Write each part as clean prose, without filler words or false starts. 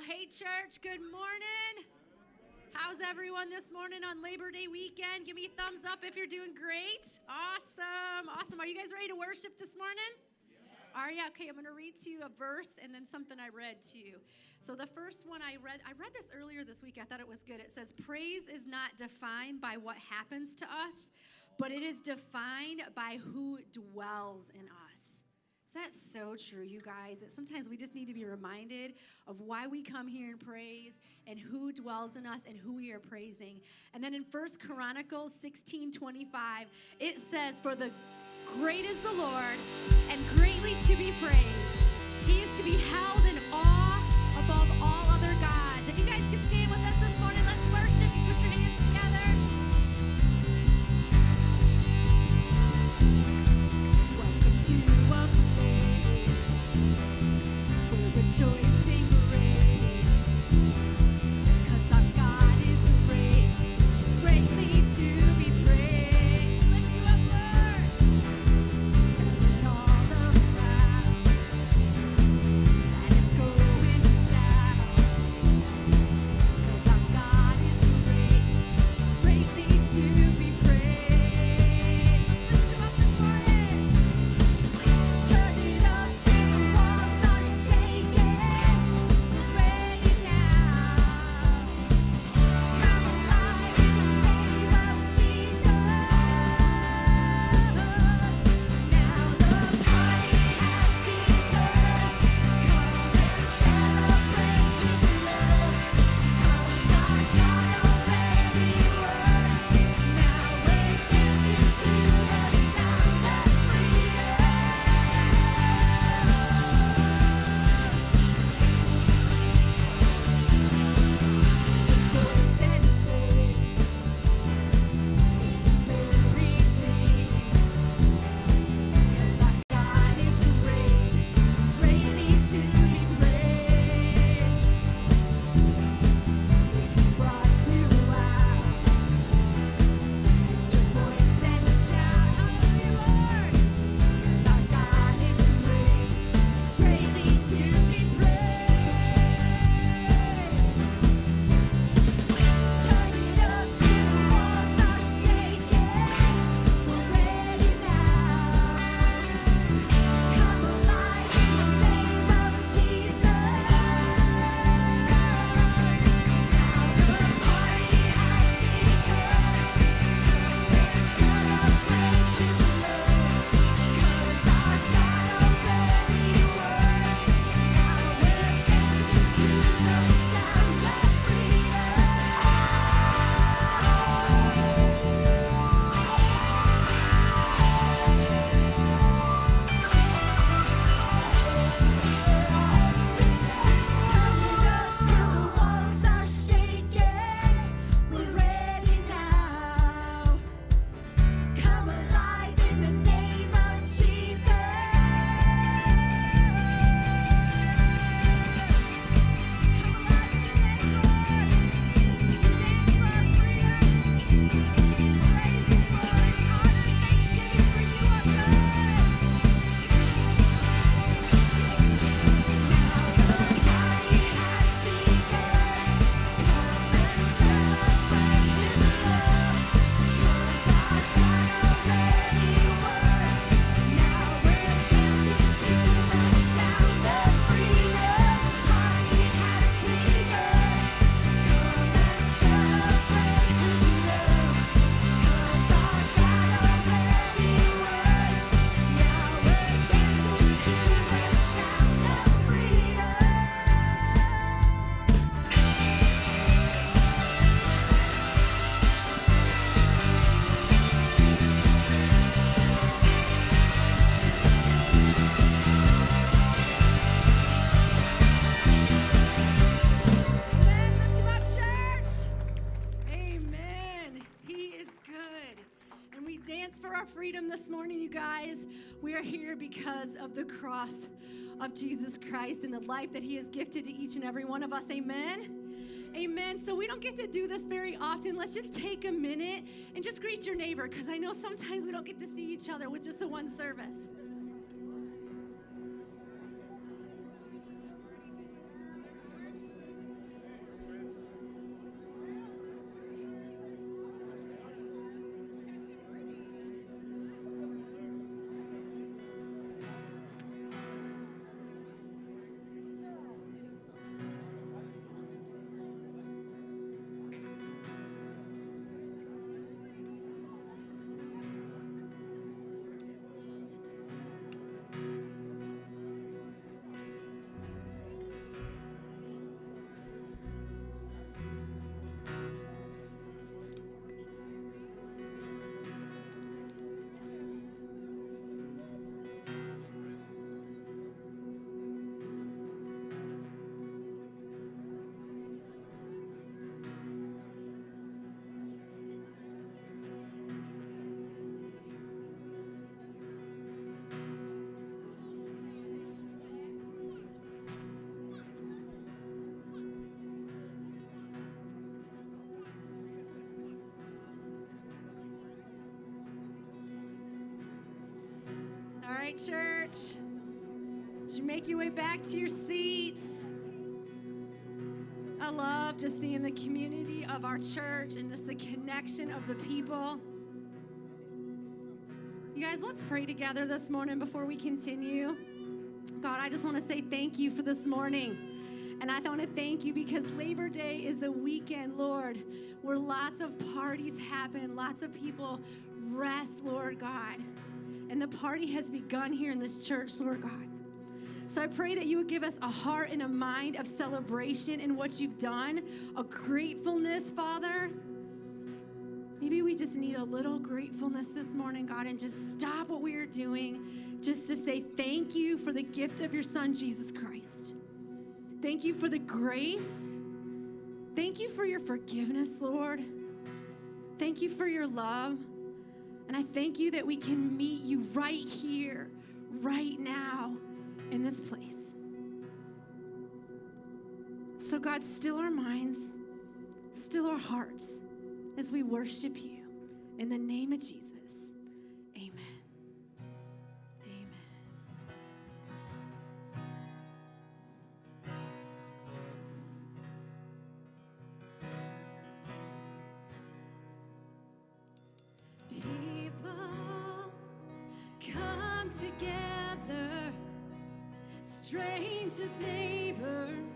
Hey, church, good morning. How's everyone this morning on Labor Day weekend? Give me a thumbs up if you're doing great. Awesome. Awesome. Are you guys ready to worship this morning? Yeah. Are you? Okay, I'm going to read to you a verse and then something I read to you. So the first one I read this earlier this week. I thought it was good. It says, praise is not defined by what happens to us, but it is defined by who dwells in us. That's so true, you guys, that sometimes we just need to be reminded of why we come here and praise and who dwells in us and who we are praising. And then in 1 Chronicles 16:25, it says, for the great is the Lord and greatly to be praised. He is to be held in awe above all other gods. If you guys could stand with us this morning, let's worship. You put your hands together. Welcome to a place for rejoicing praise, 'cause our God is great, greatly to be praised. Lift you up, Lord. Tell it all around, and it's going down, 'cause our God is great, greatly to be praised. Lift him up this morning. Turn it up till the walls are shaking. We're ready now. Come alive in the name of Jesus. Now the party has begun. Come and celebrate His love. 'Cause our God already won. Now we're dancing to the sound of freedom. Voice and say, if you've been redeemed, 'cause our God is great, greatly to be praised. If He brought you out, lift your voice and shout, hallelujah, Lord, 'cause our God is great, greatly to be praised. Turn it up till the walls are shaking. We're ready now. Come alive in the name of Jesus. Now the party has begun. Let's celebrate His love. 'Cause our God already won. Now we're dancing to the sound of freedom. Turn it up till the walls are shaking. We're ready now. Come alive in the name of Jesus. Come alive in your name, Lord. Dance for our freedom. Praise and glory, honor, and thanksgiving for you, our God. Now the party has begun. Come and celebrate His love. 'Cause our God already won. Now we're dancing to the sound of freedom. The party has begun. Come and celebrate His love. 'Cause our God already won. Now we're dancing to the sound of freedom. Amen. Lift him up, church. Amen. He is good. And we dance for our freedom this morning, you guys. We are here because of the cross of Jesus Christ and the life that He has gifted to each and every one of us. Amen. Amen. So we don't get to do this very often. Let's just take a minute and just greet your neighbor, because I know sometimes we don't get to see each other with just the one service. right, church? As you make your way back to your seats, I love just seeing the community of our church and just the connection of the people. You guys, let's pray together this morning before we continue. God, I just want to say thank you for this morning. And I want to thank you because Labor Day is a weekend, Lord, where lots of parties happen, lots of people rest, Lord God. And the party has begun here in this church, Lord God. So I pray that you would give us a heart and a mind of celebration in what you've done, a gratefulness, Father. Maybe we just need a little gratefulness this morning, God, and just stop what we are doing just to say thank you for the gift of your Son, Jesus Christ. Thank you for the grace. Thank you for your forgiveness, Lord. Thank you for your love. And I thank you that we can meet you right here, right now, in this place. So God, still our minds, still our hearts as we worship you. In the name of Jesus, amen. Amen. People come together, strangers, neighbors,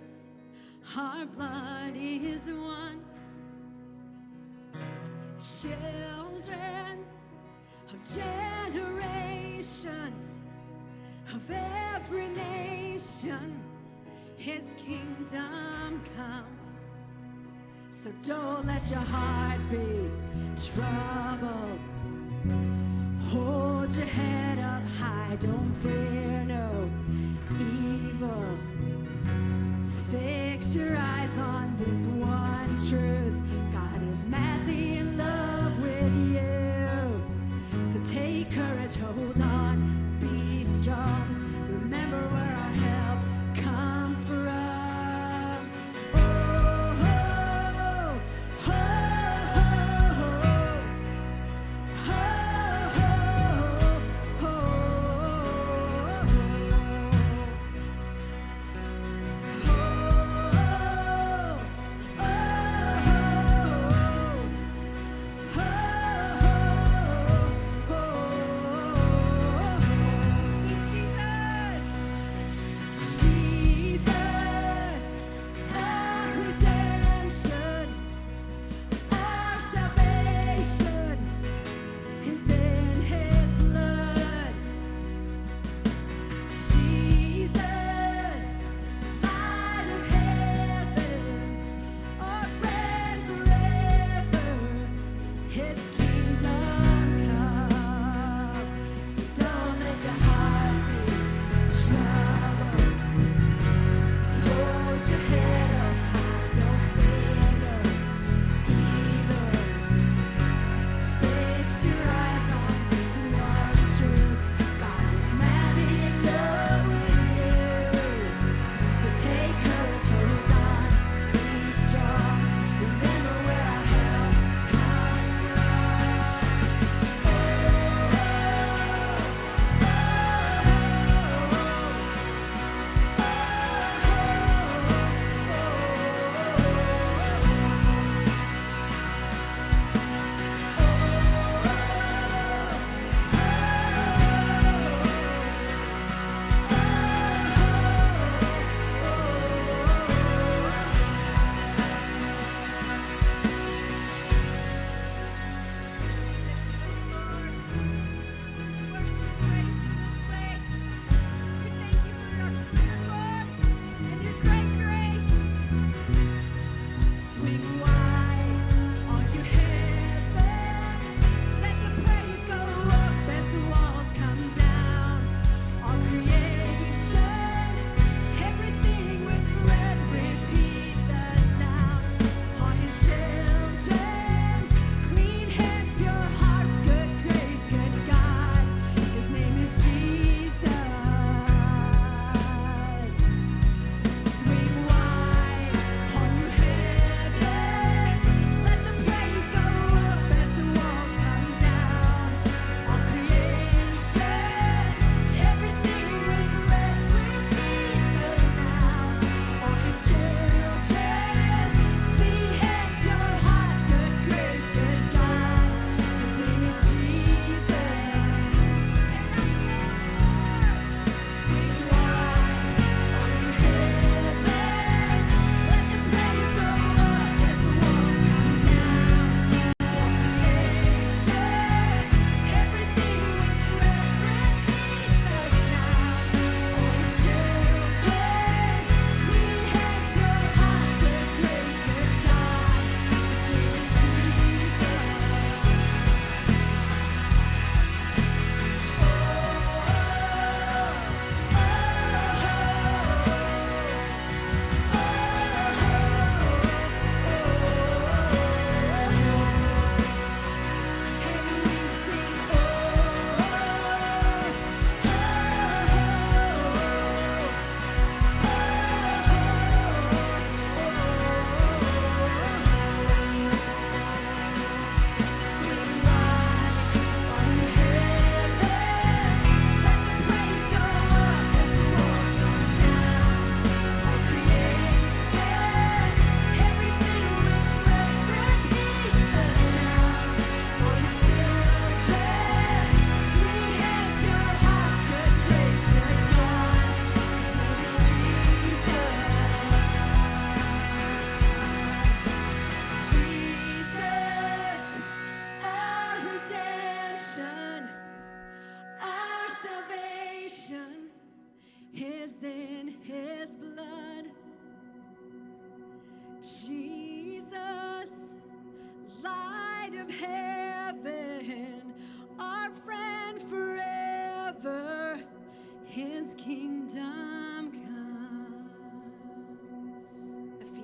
our blood is one. Children of generations, of every nation, his kingdom come. So don't let your heart be troubled. Hold your head up high, don't fear no evil. Fix your eyes on this one truth. God is madly in love with you. So take courage, hold on, be strong. Remember where our help comes from. Oh, oh, oh, oh, oh, oh, Jesus.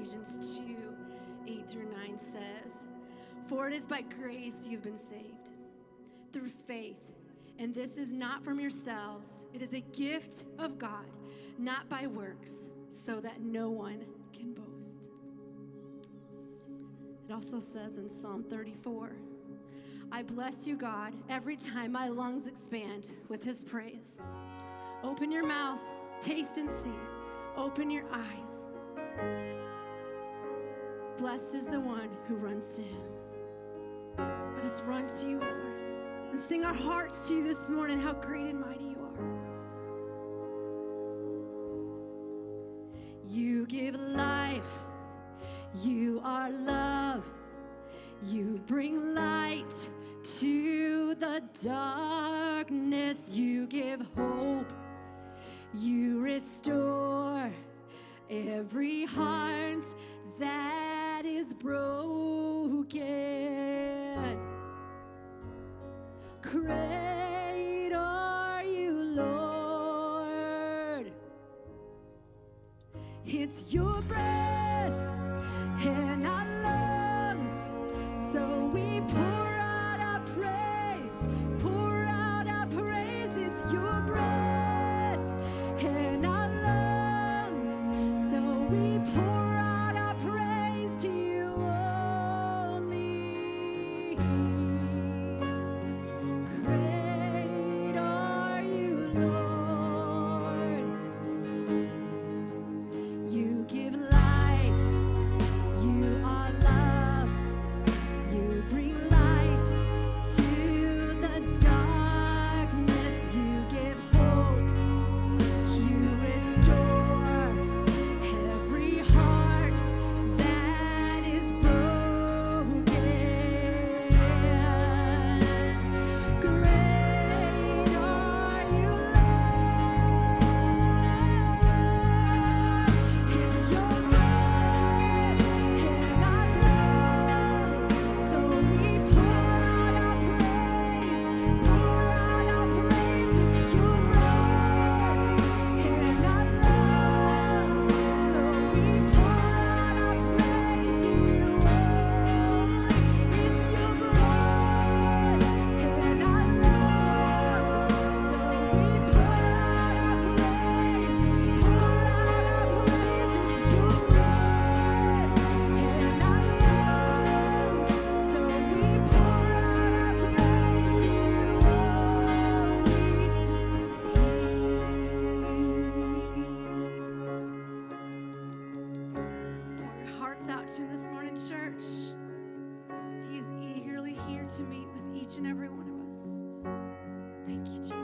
Ephesians 2:8-9 says, "For it is by grace you've been saved, through faith. And this is not from yourselves. It is a gift of God, not by works, so that no one can boast." It also says in Psalm 34, "I bless you, God, every time my lungs expand with his praise." Open your mouth, taste and see. Open your eyes. Blessed is the one who runs to him. Let us run to you, Lord, and sing our hearts to you this morning, how great and mighty you are. You give life. You are love. You bring light to the darkness. You give hope. You restore every heart that is broken. Great are you, Lord. It's your breath in our lungs, so we pour out our praise, pour out our praise. It's your breath in our lungs, so we pour out our praise to you only. Great are you, Lord. You give life. You are love. You bring light to the darkness. You give hope. You restore every heart that is broken. Great are you, Lord. It's your breath in our lungs, so we pour out our praise, pour out our praise. It's your breath in our lungs, so we pour out our praise to you only. It's your breath in our lungs, so we pour out our praise, pour out our praise. It's your breath in our lungs, so we pour out our praise to you only. Pour your hearts out to him this morning, church. He is eagerly here to meet with each and every one of us. Thank you, Jesus.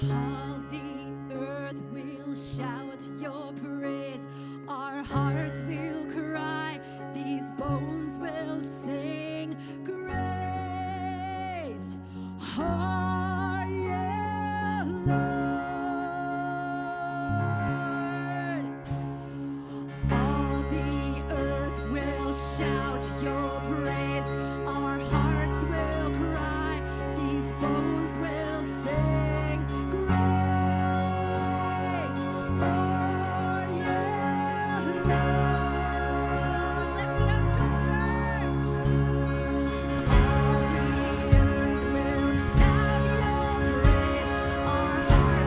All the earth will shout your praise. Our hearts will cry. These bones will sing. Great are you, Lord. All the earth will shout your praise. Our hearts will cry. These bones will sing. Great are you, Lord. Lift it up to church. All the earth will shout your praise. Our hearts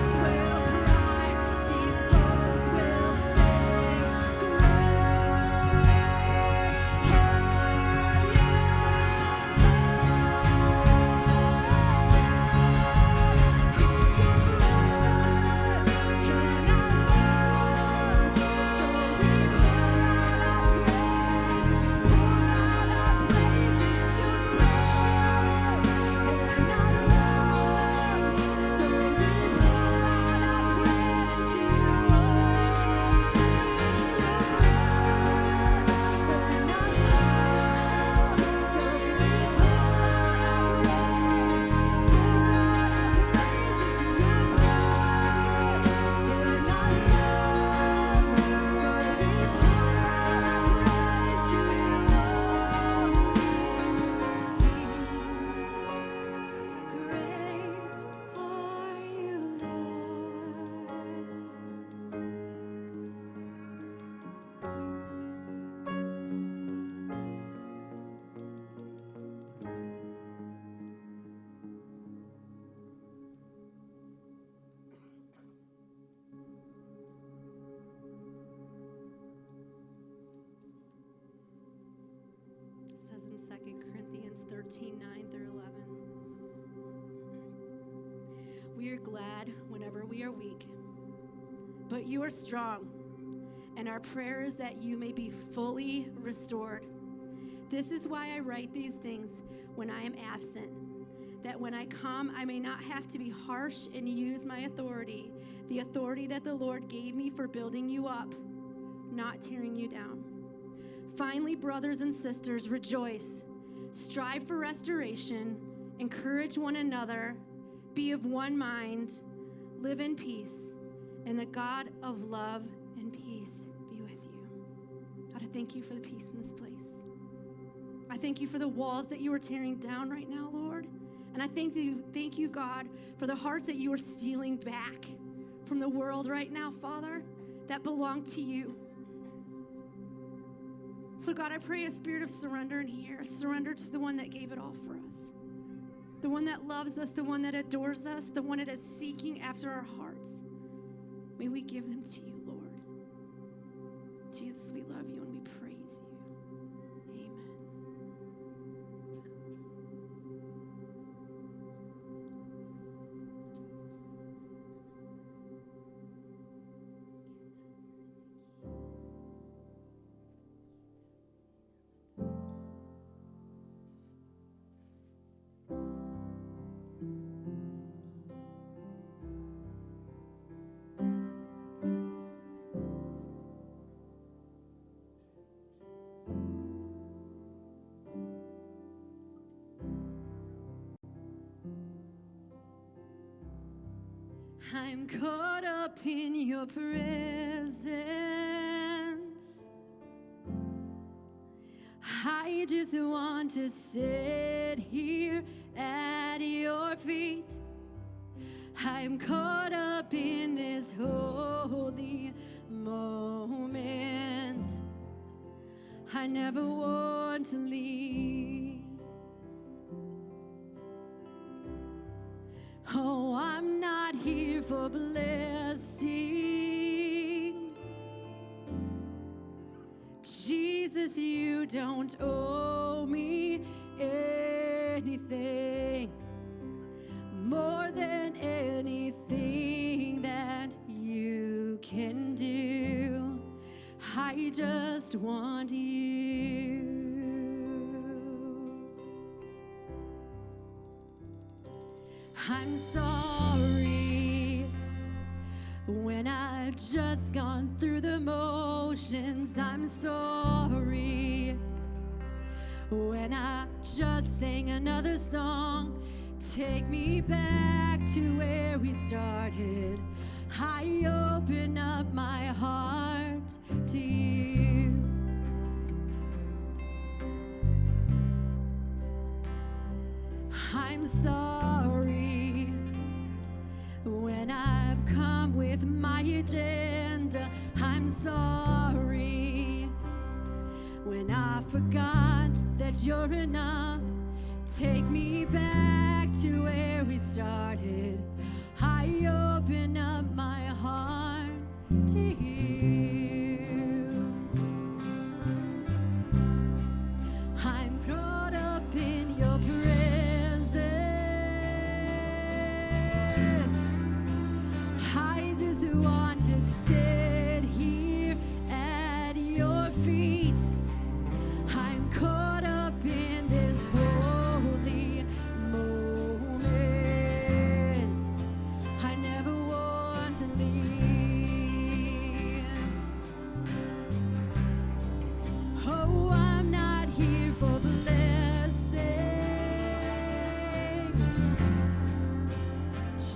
13, 9 through 11. We are glad whenever we are weak, but you are strong, and our prayer is that you may be fully restored. This is why I write these things when I am absent, that when I come, I may not have to be harsh and use my authority, the authority that the Lord gave me for building you up, not tearing you down. Finally, brothers and sisters, rejoice. Strive for restoration. Encourage one another. Be of one mind. Live in peace. And the God of love and peace be with you. God, I thank you for the peace in this place. I thank you for the walls that you are tearing down right now, Lord. And I thank you, God, for the hearts that you are stealing back from the world right now, Father, that belong to you. So, God, I pray a spirit of surrender in here, a surrender to the one that gave it all for us, the one that loves us, the one that adores us, the one that is seeking after our hearts. May we give them to you, Lord. Jesus, we love you and we praise you. Amen. I'm caught up in your presence. I just want to sit here at your feet. I'm caught up in this holy moment. I never want to leave. Oh, I'm not here for blessings. Jesus, you don't owe me anything more than anything that you can do. I just want you. I'm sorry when I've just gone through the motions. I'm sorry when I just sang another song. Take me back to where we started. I open up my heart to you. I'm sorry when I've come with my agenda. I'm sorry when I forgot that you're enough. Take me back to where we started. I open up my heart to you. I'm caught up in your presence. I just want to sit here at your feet. I'm caught up in this holy moment. I never want to leave. Oh, I'm not here for blessings.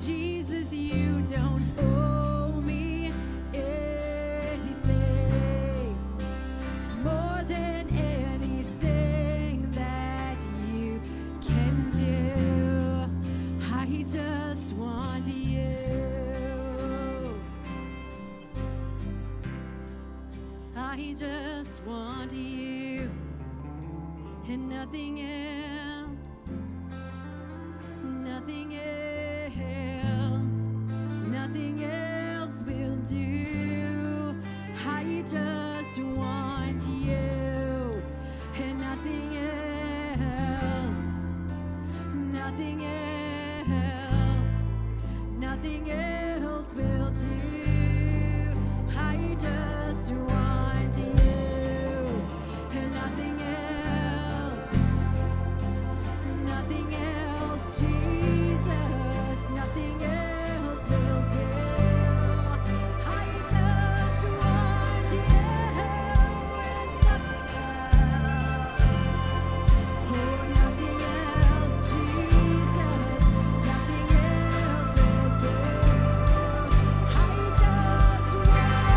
Jesus, you don't owe me anything more than anything that you can do. I just want you. I just want you and nothing else. Nothing else. Nothing else will do. I just want you and nothing else. nothing else will do. I just want you and nothing else, Jesus, nothing else will do. I just want you and nothing else. Oh, nothing else, Jesus, nothing else will do. I just want you,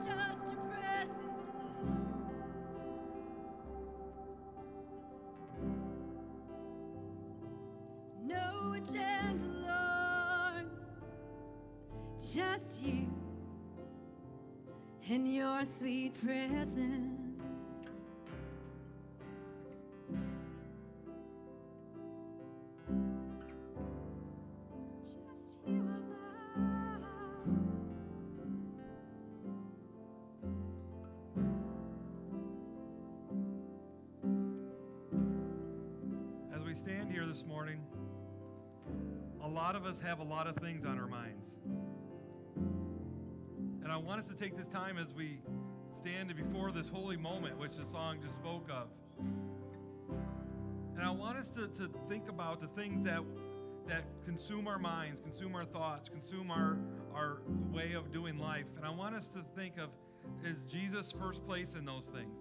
just your presence, Lord. No agenda, Lord, just you and your sweet presence. Just you alone. As we stand here this morning, a lot of us have a lot of things on our minds. And I want us to take this time as we stand before this holy moment, which the song just spoke of. And I want us to think about the things that consume our minds, consume our thoughts, consume our way of doing life. And I want us to think of, is Jesus first place in those things?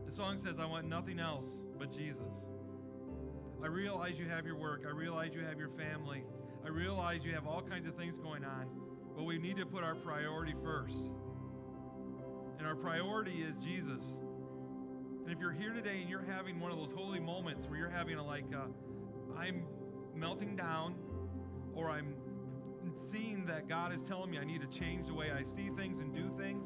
The song says, I want nothing else but Jesus. I realize you have your work. I realize you have your family. I realize you have all kinds of things going on. But we need to put our priority first. And our priority is Jesus. And if you're here today and you're having one of those holy moments where you're having I'm melting down, or I'm seeing that God is telling me I need to change the way I see things and do things,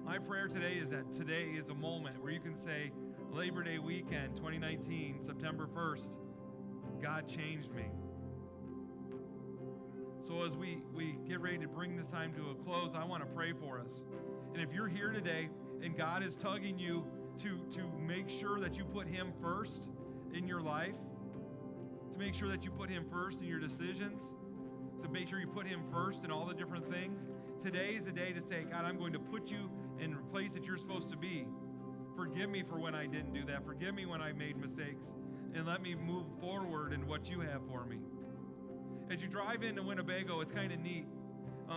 my prayer today is that today is a moment where you can say, Labor Day weekend 2019, September 1st, God changed me. So as we get ready to bring this time to a close, I want to pray for us. And if you're here today and God is tugging you to make sure that you put him first in your life, to make sure that you put him first in your decisions, to make sure you put him first in all the different things, today is the day to say, God, I'm going to put you in the place that you're supposed to be. Forgive me for when I didn't do that. Forgive me when I made mistakes. And let me move forward in what you have for me. As you drive into Winnebago, it's kind of neat.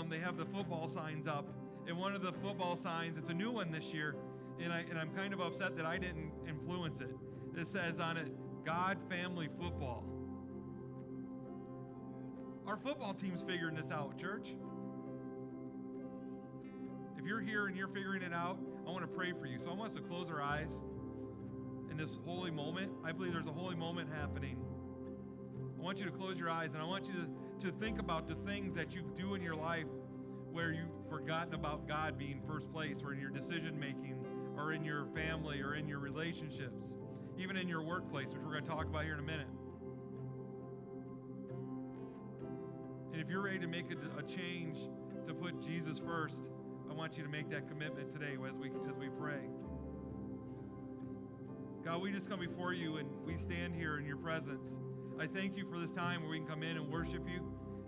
They have the football signs up. And one of the football signs, it's a new one this year, and I'm kind of upset that I didn't influence it. It says on it, God Family Football. Our football team's figuring this out, church. If you're here and you're figuring it out, I want to pray for you. So I want us to close our eyes in this holy moment. I believe there's a holy moment happening. I want you to close your eyes, and I want you to think about the things that you do in your life where you've forgotten about God being first place, or in your decision making, or in your family, or in your relationships, even in your workplace, which we're going to talk about here in a minute. And if you're ready to make a change to put Jesus first, I want you to make that commitment today as we pray. God, we just come before you and we stand here in your presence. I thank you for this time where we can come in and worship you.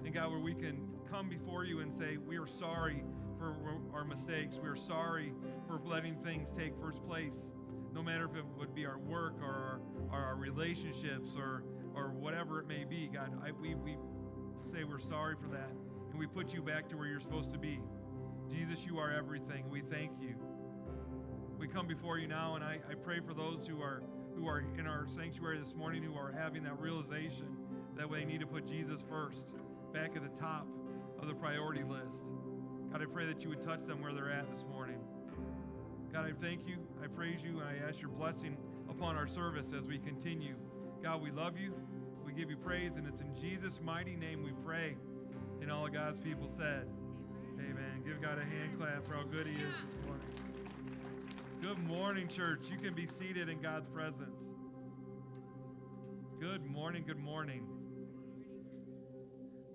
And God, where we can come before you and say, we are sorry for our mistakes. We are sorry for letting things take first place. No matter if it would be our work or our relationships or whatever it may be, God, we say we're sorry for that. And we put you back to where you're supposed to be. Jesus, you are everything. We thank you. We come before you now, and I pray for those who are in our sanctuary this morning who are having that realization that they need to put Jesus first, back at the top of the priority list. God, I pray that you would touch them where they're at this morning. God, I thank you, I praise you, and I ask your blessing upon upon our service as we continue. God, we love you. We give you praise, and it's in Jesus' mighty name we pray. And all of God's people said, amen. Give God a hand clap for how good he is this morning. Good morning, church. You can be seated in God's presence. Good morning, good morning.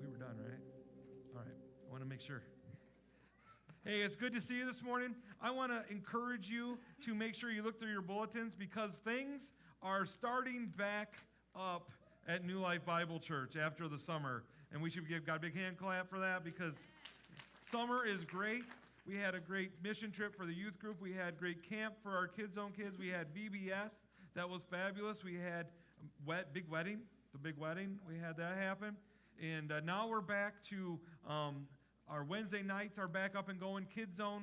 We were done, right? All right. I want to make sure. Hey, it's good to see you this morning. I want to encourage you to make sure you look through your bulletins because things are starting back up at New Life Bible Church after the summer. And we should give God a big hand clap for that because summer is great. We had a great mission trip for the youth group. We had great camp for our Kids Zone kids. We had VBS. That was fabulous. We had big wedding, the big wedding. We had that happen. And now we're back to our Wednesday nights are back up and going. Kids Zone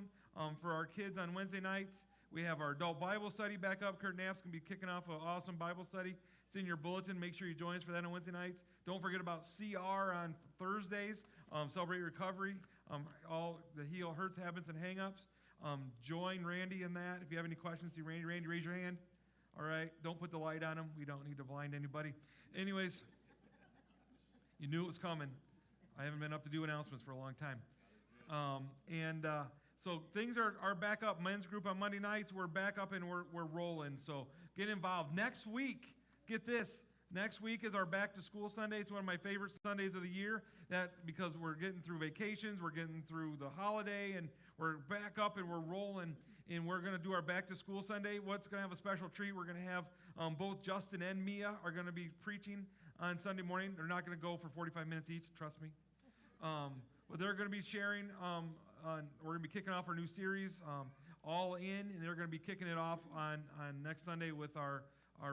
for our kids on Wednesday nights. We have our adult Bible study back up. Kurt Knapp's going to be kicking off an awesome Bible study. It's in your bulletin. Make sure you join us for that on Wednesday nights. Don't forget about CR on Thursdays. Celebrate Recovery. All the heal, hurts, habits, and hang-ups. Join Randy in that. If you have any questions, see Randy. Randy, raise your hand. All right. Don't put the light on him. We don't need to blind anybody. Anyways, you knew it was coming. I haven't been up to do announcements for a long time. So things are back up. Men's group on Monday nights, we're back up and we're rolling. So get involved. Next week, get this. Next week is our back to school Sunday. It's one of my favorite Sundays of the year. Because we're getting through vacations, we're getting through the holiday, and we're back up and we're rolling. And we're going to do our back to school Sunday. What's going to have a special treat? We're going to have both Justin and Mia are going to be preaching on Sunday morning. They're not going to go for 45 minutes each, trust me. But they're going to be sharing, we're going to be kicking off our new series, All In, and they're going to be kicking it off on next Sunday with our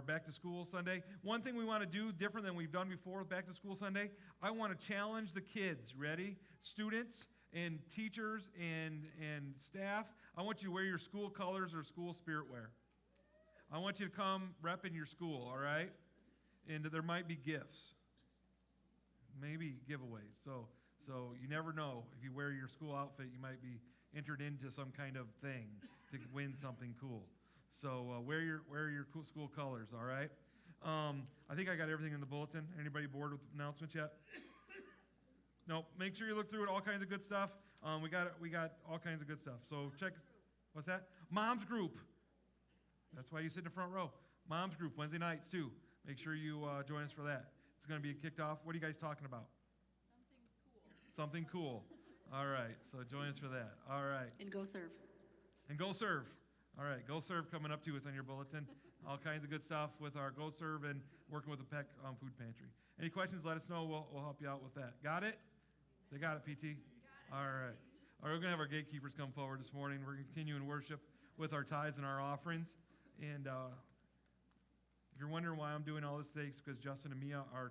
Back to School Sunday. One thing we want to do different than we've done before with Back to School Sunday, I want to challenge the kids, ready? Students and teachers and staff, I want you to wear your school colors or school spirit wear. I want you to come repping your school, all right? And there might be gifts, maybe giveaways. So you never know. If you wear your school outfit, you might be entered into some kind of thing to win something cool. So wear your school colors, all right? I think I got everything in the bulletin. Anybody bored with announcements yet? No. Make sure you look through it. All kinds of good stuff. We got all kinds of good stuff. So check. What's that? Mom's group. That's why you sit in the front row. Mom's group Wednesday nights too. Make sure you join us for that. It's going to be kicked off. What are you guys talking about? Something cool. All right. So join us for that. All right. And go serve. And go serve. All right, Go Serve coming up to you. It's on your bulletin. All kinds of good stuff with our Go Serve and working with the Peck Food Pantry. Any questions, let us know. We'll help you out with that. Got it? They got it, PT? All right. All right, we're going to have our gatekeepers come forward this morning. We're continuing worship with our tithes and our offerings. And if you're wondering why I'm doing all this today, it's because Justin and Mia are